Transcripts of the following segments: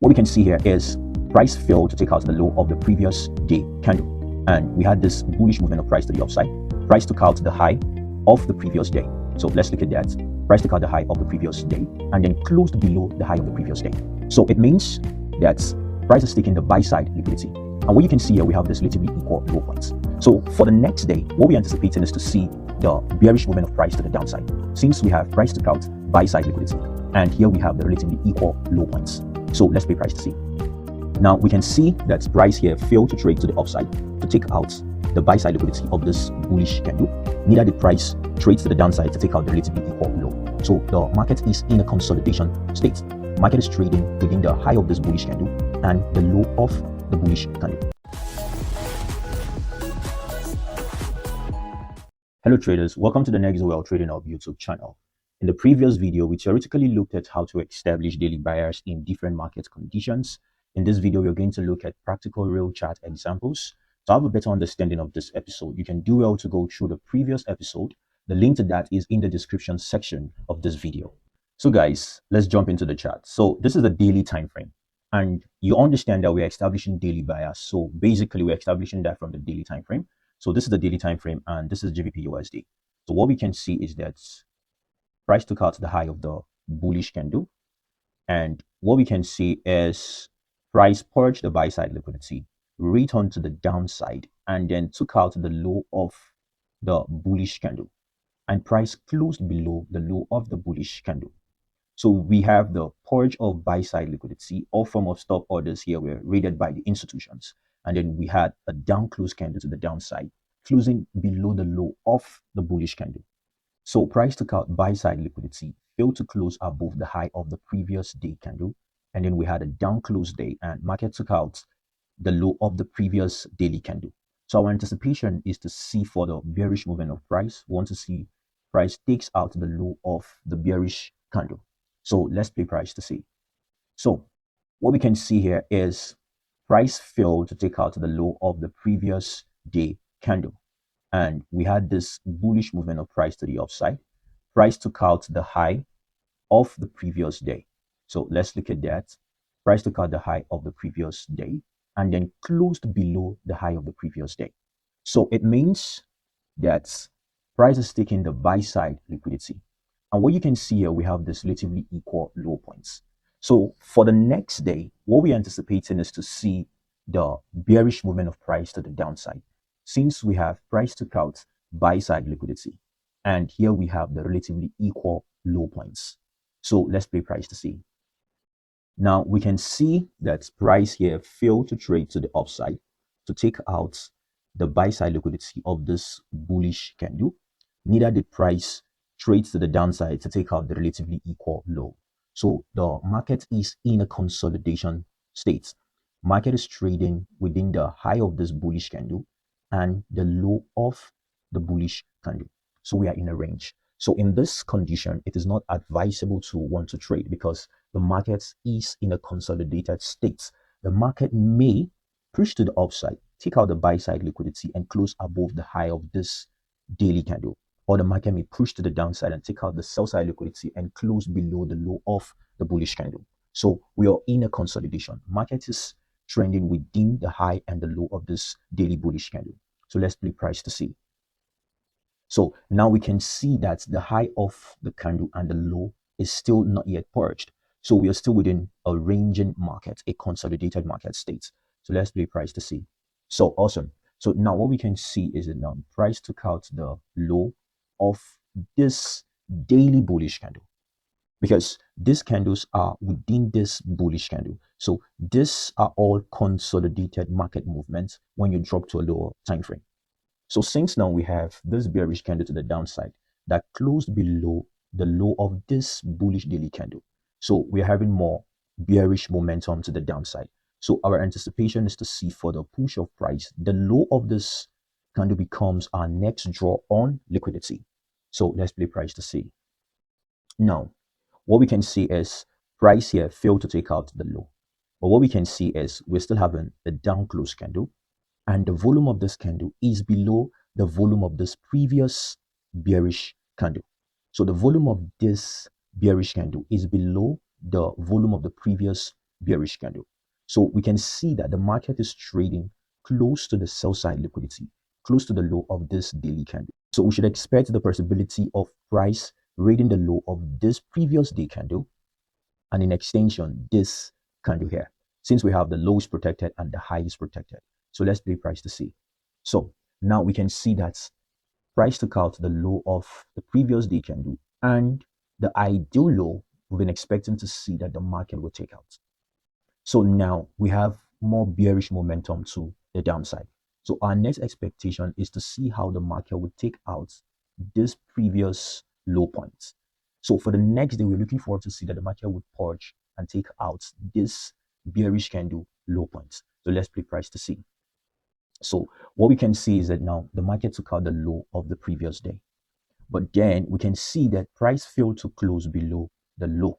what we can see here is price failed to take out the low of the previous day candle, and we had this bullish movement of price to the upside. Price took out the high of the previous day. So let's look at that. Price took out the high of the previous day and then closed below the high of the previous day. So it means that price is taking the buy side liquidity. And what you can see here, we have this relatively equal low points. So for the next day, what we're anticipating is to see the bearish movement of price to the downside, since we have price took out buy side liquidity. And here we have the relatively equal low points. So let's play price to see. Now we can see that price here failed to trade to the upside to take out the buy side liquidity of this bullish candle. Neither did price trade to the downside to take out the relatively equal low. So the market is in a consolidation state. Market is trading within the high of this bullish candle and the low of the bullish candle. Hello traders, welcome to the Next Well Trading Hub YouTube channel. In the previous video, we theoretically looked at how to establish daily buyers in different market conditions. In this video, we're going to look at practical real chart examples. To have a better understanding of this episode, you can do well to go through the previous episode. The link to that is in the description section of this video. So guys, let's jump into the chart. So this is the daily time frame, and you understand that we are establishing daily buyers. So basically, we're establishing that from the daily time frame. So this is the daily time frame, and this is GBP USD. So what we can see is that price took out the high of the bullish candle, and what we can see is price purged the buy side liquidity, returned to the downside, and then took out the low of the bullish candle, and price closed below the low of the bullish candle. So we have the purge of buy side liquidity. All form of stop orders here were raided by the institutions, and then we had a down close candle to the downside, closing below the low of the bullish candle. So price took out buy side liquidity, failed to close above the high of the previous day candle, and then we had a down close day, and market took out the low of the previous daily candle. So our anticipation is to see for the bearish movement of price. We want to see price takes out the low of the bearish candle. So let's play price to see. So what we can see here is price failed to take out the low of the previous day candle, and we had this bullish movement of price to the upside. Price took out the high of the previous day. So let's look at that. Price took out the high of the previous day and then closed below the high of the previous day. So it means that price is taking the buy side liquidity. And what you can see here, we have this relatively equal low points. So for the next day, what we're anticipating is to see the bearish movement of price to the downside, since we have price took out buy side liquidity, and here we have the relatively equal low points. So let's play price to see. Now we can see that price here failed to trade to the upside to take out the buy side liquidity of this bullish candle. Neither did price trade to the downside to take out the relatively equal low. So the market is in a consolidation state. Market is trading within the high of this bullish candle and the low of the bullish candle. So we are in a range. So in this condition, it is not advisable to want to trade because the market is in a consolidated state. The market may push to the upside, take out the buy side liquidity and close above the high of this daily candle. Or the market may push to the downside and take out the sell side liquidity and close below the low of the bullish candle. So we are in a consolidation. Market is trending within the high and the low of this daily bullish candle. So let's play price to see. So now we can see that the high of the candle and the low is still not yet purged. So we are still within a ranging market, a consolidated market state. So let's play price to see. So awesome. So now what we can see is that now price took out the low of this daily bullish candle, because these candles are within this bullish candle. So these are all consolidated market movements when you drop to a lower time frame. So since now we have this bearish candle to the downside that closed below the low of this bullish daily candle, so we are having more bearish momentum to the downside. So our anticipation is to see for the push of price, the low of this candle becomes our next draw on liquidity. So let's play price to see. Now, what we can see is price here failed to take out the low. But what we can see is we're still having a down close candle, and the volume of this candle is below the volume of this previous bearish candle. So the volume of this bearish candle is below the volume of the previous bearish candle. So we can see that the market is trading close to the sell side liquidity, close to the low of this daily candle. So we should expect the possibility of price raiding the low of this previous day candle, and in extension, this candle here, since we have the low is protected and the high is protected. So let's play price to see. So now we can see that price took out the low of the previous day candle and the ideal low we've been expecting to see that the market will take out. So now we have more bearish momentum to the downside. So our next expectation is to see how the market will take out this previous low point. So for the next day, we're looking forward to see that the market would purge and take out this bearish candle low points. So let's play price to see. So what we can see is that now the market took out the low of the previous day. But then we can see that price failed to close below the low.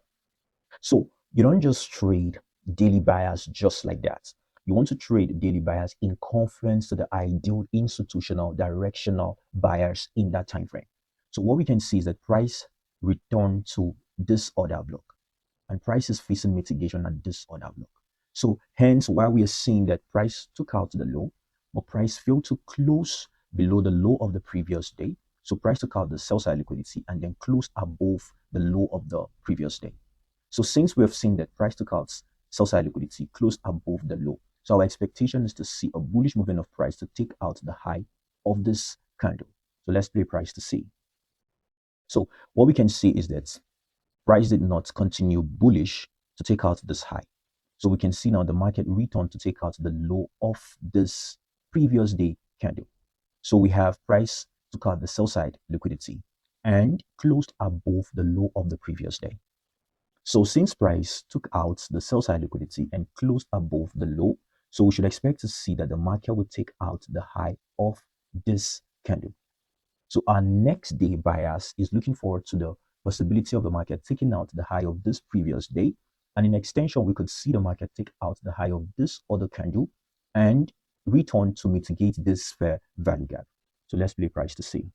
So you don't just trade daily buyers just like that. You want to trade daily buyers in conference to the ideal institutional directional buyers in that time frame. So what we can see is that price returned to this order block, and price is facing mitigation at this order block. So hence why we are seeing that price took out the low, but price failed to close below the low of the previous day. So price took out the sell side liquidity and then closed above the low of the previous day. So since we have seen that price took out sell side liquidity closed above the low, so our expectation is to see a bullish movement of price to take out the high of this candle. So let's play price to see. So what we can see is that price did not continue bullish to take out this high. So we can see now the market returned to take out the low of this previous day candle. So we have price took out the sell side liquidity and closed above the low of the previous day. So since price took out the sell side liquidity and closed above the low, so we should expect to see that the market will take out the high of this candle. So our next day bias is looking forward to the possibility of the market taking out the high of this previous day. And in extension, we could see the market take out the high of this other candle and return to mitigate this fair value gap. So let's play price to see.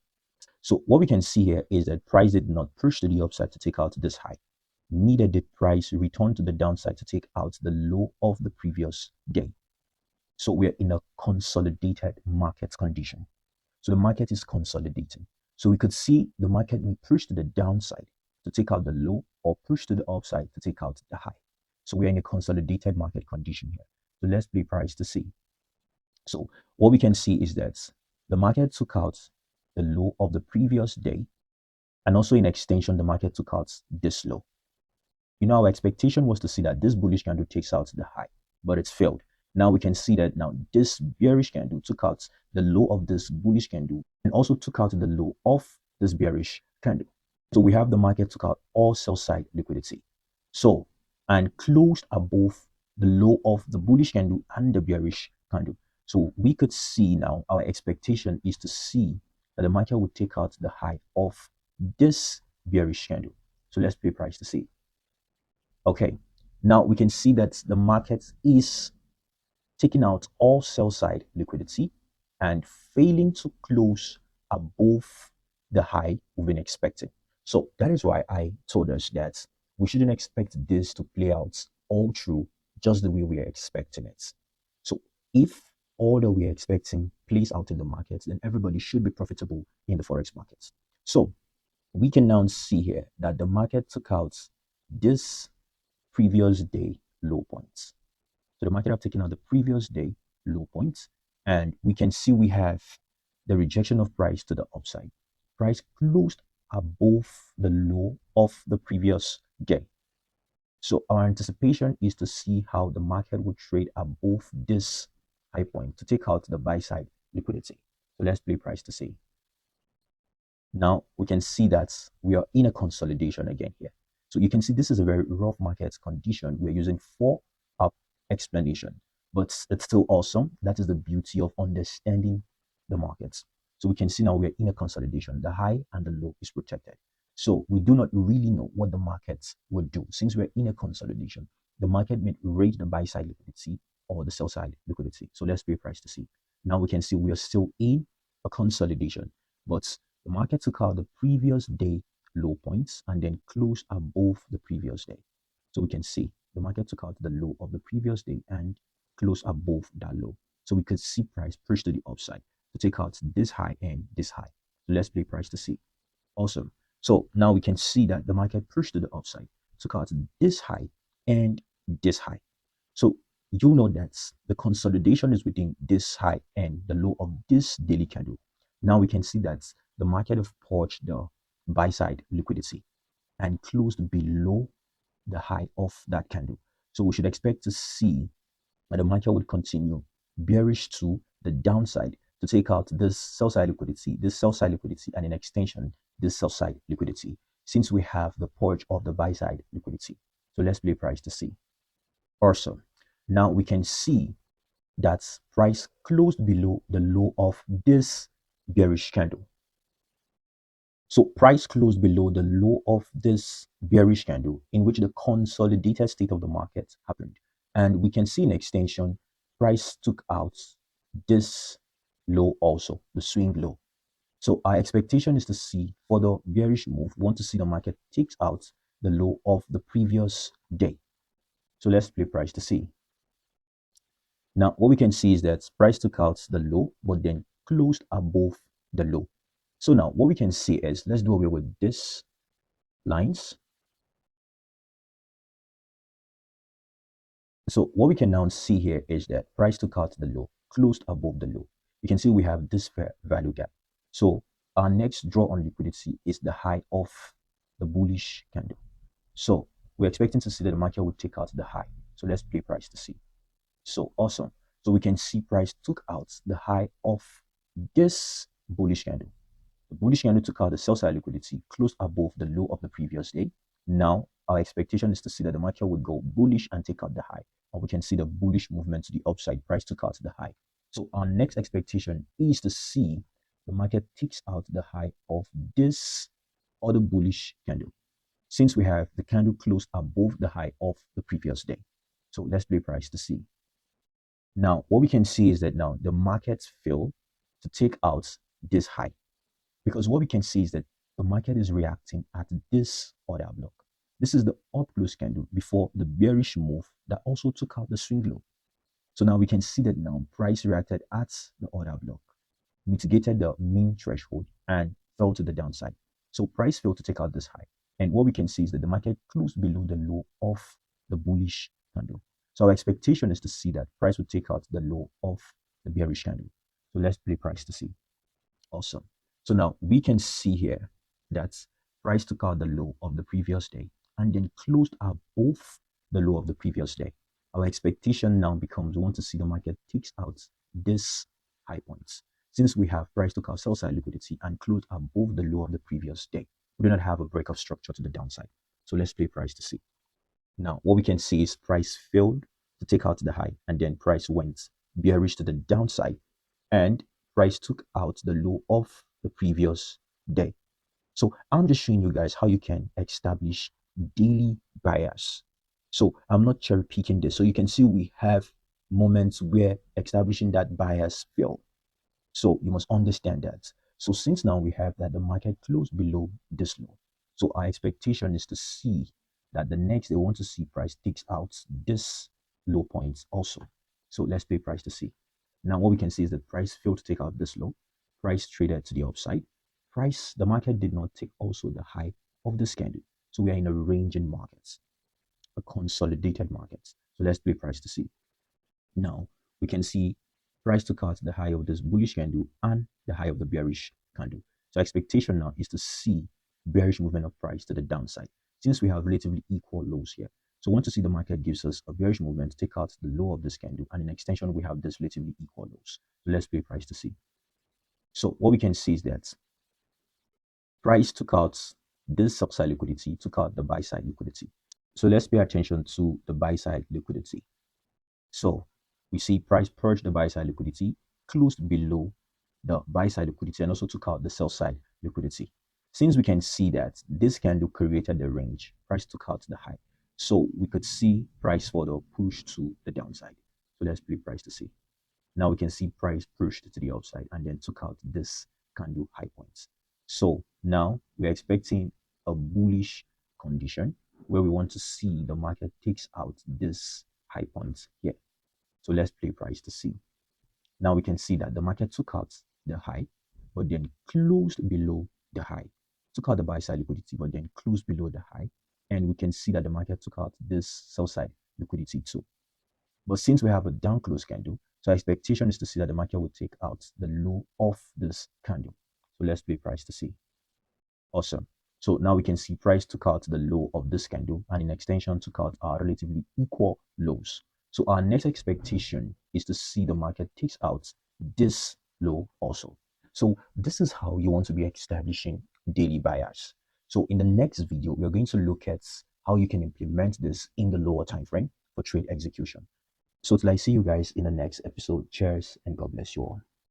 So what we can see here is that price did not push to the upside to take out this high. Neither did price return to the downside to take out the low of the previous day. So we're in a consolidated market condition. So the market is consolidating. So we could see the market may push to the downside to take out the low or push to the upside to take out the high. So we're in a consolidated market condition here. So let's play price to see. So what we can see is that the market took out the low of the previous day, and also in extension, the market took out this low. Our expectation was to see that this bullish candle takes out the high, but it's failed. Now we can see that now this bearish candle took out the low of this bullish candle and also took out the low of this bearish candle. So we have the market took out all sell side liquidity. So, and closed above the low of the bullish candle and the bearish candle. So we could see now our expectation is to see that the market would take out the high of this bearish candle. So let's play price to see. Okay, now we can see that the market is taking out all sell side liquidity and failing to close above the high we've been expecting. So that is why I told us that we shouldn't expect this to play out all through just the way we are expecting it. So if all that we are expecting plays out in the markets, then everybody should be profitable in the Forex markets. So we can now see here that the market took out this previous day low points. So the market have taken out the previous day low points, and we can see we have the rejection of price to the upside. Price closed above the low of the previous day. So our anticipation is to see how the market will trade above this high point to take out the buy side liquidity. So let's play price to see. Now we can see that we are in a consolidation again here. So you can see this is a very rough market condition. We're using 4 up explanation, but it's still awesome. That is the beauty of understanding the markets. So we can see now we're in a consolidation. The high and the low is protected. So we do not really know what the markets will do. Since we're in a consolidation, the market may raise the buy side liquidity or the sell side liquidity. So let's play price to see. Now we can see we are still in a consolidation, but the market took out the previous day low points and then closed above the previous day. So we can see the market took out the low of the previous day and closed above that low. So we could see price push to the upside to take out this high and this high. So let's play price to see. Awesome. So now we can see that the market pushed to the upside, took out this high and this high. So you know that the consolidation is within this high and the low of this daily candle. Now we can see that the market have purged the buy side liquidity and closed below the high of that candle. So we should expect to see that the market would continue bearish to the downside to take out this sell side liquidity, and in extension, this sell side liquidity, since we have the purge of the buy side liquidity. So let's play price to see. Awesome. Now we can see that price closed below the low of this bearish candle. So price closed below the low of this bearish candle in which the consolidated state of the market happened. And we can see in extension, price took out this low also, the swing low. So our expectation is to see further bearish move. We want to see the market takes out the low of the previous day. So let's play price to see. Now, what we can see is that price took out the low, but then closed above the low. So now what we can see is, let's do away with this lines. So what we can now see here is that price took out the low, closed above the low. You can see we have this fair value gap. So our next draw on liquidity is the high of the bullish candle. So we're expecting to see that the market will take out the high. So let's play price to see. So awesome. So we can see price took out the high of this bullish candle. The bullish candle took out the sell side liquidity, closed above the low of the previous day. Now our expectation is to see that the market would go bullish and take out the high. And we can see the bullish movement to the upside. Price took out the high. So our next expectation is to see the market takes out the high of this other bullish candle, since we have the candle closed above the high of the previous day. So let's play price to see. Now, what we can see is that now the markets failed to take out this high, because what we can see is that the market is reacting at this order block. This is the up close candle before the bearish move that also took out the swing low. So now we can see that now price reacted at the order block, mitigated the mean threshold and fell to the downside. So price failed to take out this high. And what we can see is that the market closed below the low of the bullish candle. So our expectation is to see that price will take out the low of the bearish candle. So let's play price to see. Awesome. So now we can see here that price took out the low of the previous day and then closed above the low of the previous day. Our expectation now becomes we want to see the market takes out this high points. Since we have price took out sell side liquidity and closed above the low of the previous day, we do not have a break of structure to the downside. So let's play price to see. Now, what we can see is price failed to take out the high and then price went bearish to the downside and price took out the low of the previous day. So I'm just showing you guys how you can establish daily bias. So I'm not cherry picking this. So you can see we have moments where establishing that bias failed. So you must understand that. So since now we have that the market closed below this low, so our expectation is to see that the next they want to see price takes out this low points also. So let's play price to see. Now what we can see is that price failed to take out this low. Price traded to the upside. The market did not take also the high of this candle. So we are in a ranging market, a consolidated market. So let's play price to see. Now we can see price took out the high of this bullish candle and the high of the bearish candle. So expectation now is to see bearish movement of price to the downside, since we have relatively equal lows here. So we want to see the market gives us a bearish movement to take out the low of this candle, and in extension we have this relatively equal lows. So let's play price to see. So what we can see is that price took out this sell side liquidity, took out the buy side liquidity. So let's pay attention to the buy side liquidity. So we see price purged the buy side liquidity, closed below the buy side liquidity, and also took out the sell side liquidity. Since we can see that this candle created the range, price took out the high. So we could see price further push to the downside. So let's play price to see. Now we can see price pushed to the upside and then took out this candle high points. So now we're expecting a bullish condition where we want to see the market takes out this high point here. So let's play price to see. Now we can see that the market took out the high, but then closed below the high. Took out the buy side liquidity, but then closed below the high. And we can see that the market took out this sell side liquidity too. But since we have a down close candle, so our expectation is to see that the market will take out the low of this candle. So let's play price to see. Awesome. So now we can see price took out the low of this candle and in extension took out our relatively equal lows. So our next expectation is to see the market takes out this low also. So this is how you want to be establishing daily buyers. So in the next video, we're going to look at how you can implement this in the lower time frame for trade execution. So till I see you guys in the next episode, cheers and God bless you all.